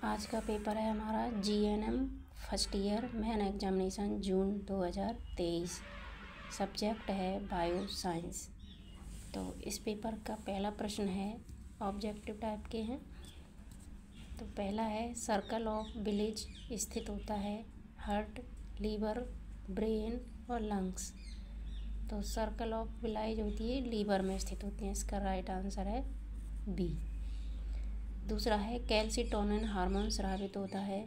आज का पेपर है हमारा GNM first year main examination June 2023। Subject है बायो साइंस। तो इस पेपर का पहला प्रश्न है, ऑब्जेक्टिव टाइप के हैं। तो पहला है, सर्कल ऑफ विलेज स्थित होता है हार्ट, लीवर, ब्रेन और लंग्स। तो सर्कल ऑफ विलेज होती है लीवर में स्थित होती है। इसका राइट आंसर है बी। दूसरा है, कैल्सिटोनिन हार्मोन स्रावित होता है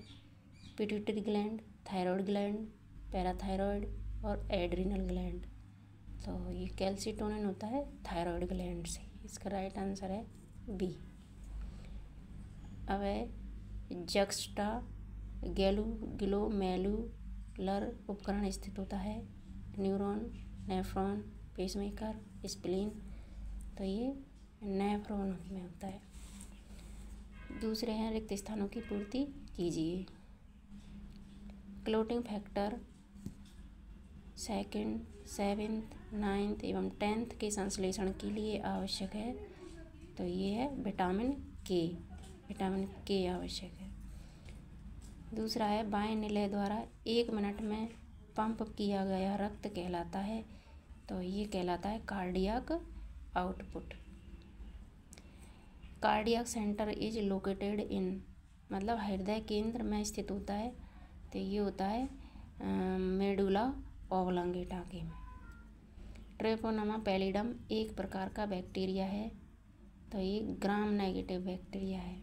pituitary gland, thyroid gland, parathyroid और एड्रिनल ग्लैंड। तो ये कैल्सिटोनिन होता है थायराइड ग्लैंड से। इसका राइट आंसर है बी। अब है, जक्स्टा ग्लोमेरुलर उपकरण स्थित होता है न्यूरॉन, नेफ्रॉन, पेसमेकर, स्प्लीन। तो ये नेफ्रॉन में होता है। दूसरे हैं, रिक्त स्थानों की पूर्ति कीजिए। Clotting factor 2nd, 7th, 9th एवं 10th के संश्लेषण के लिए आवश्यक है। तो ये है विटामिन के आवश्यक है। दूसरा है, बाएं निलय द्वारा 1 मिनट में पंप किया गया रक्त कहलाता है। तो ये कहलाता है cardiac output. Cardiac centre is located in, मतलब हृदय केंद्र में स्थित होता है। तो ये होता है मेडुला ऑब्लांगेटा में। ट्रेपोनेमा पैलिडम एक प्रकार का बैक्टीरिया है। तो ये ग्राम नेगेटिव बैक्टीरिया है।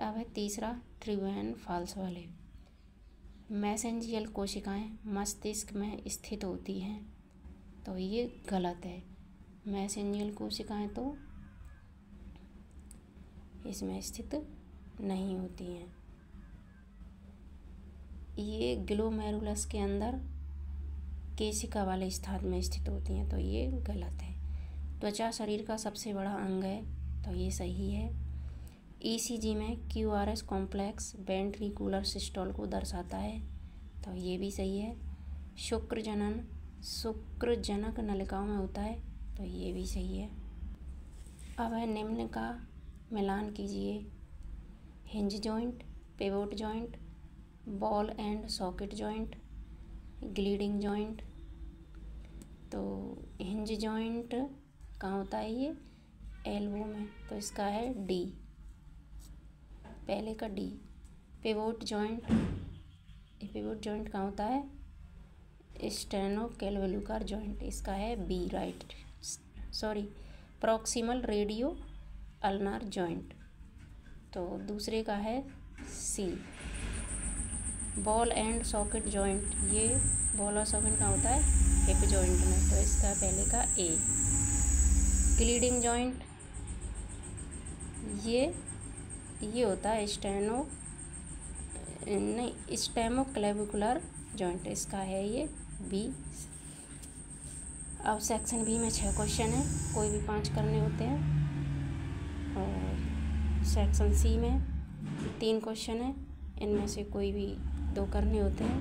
अब है तीसरा, ट्रिवेन फॉल्स वाले। मैसेंजियल कोशिकाएं मस्तिष्क में स्थित होती हैं। तो ये गलत है। मैसेंजियल कोशिकाएं तो इसमें स्थित नहीं होती हैं। ये ग्लोमेरुलस के अंदर केशिका वाले स्थान में स्थित होती हैं। तो ये गलत है। त्वचा शरीर का सबसे बड़ा अंग है। तो ये सही है। ECG में QRS कॉम्प्लेक्स वेंट्रिकुलर सिस्टोल को दर्शाता है। तो ये भी सही है। शुक्रजनन शुक्रजनक नलिकाओं में होता है। तो ये भी सही है। अब है, निम्न का मिलान कीजिए। Hinge joint, pivot joint, ball and socket joint, ग्लीडिंग joint. तो हिंज जॉइंट कहाँ होता है? ये एल्बो में। तो इसका है डी, पहले का डी। पिवोट जॉइंट कहाँ होता है? Sternoclavicular joint. इसका है B, right. Proximal radio ulnar joint. तो दूसरे का है C, ball and socket joint. ये बॉल और सॉकेट का होता है हिप जॉइंट में। तो इसका पहले का ए। ग्लीडिंग जॉइंट ये होता है स्टेमोक्लेविकुलर जॉइंट। इसका है ये बी। अब सेक्शन बी में 6 क्वेश्चन है, कोई भी 5 करने होते हैं। और सेक्शन सी में 3 क्वेश्चन है, इनमें से कोई भी 2 करने होते हैं।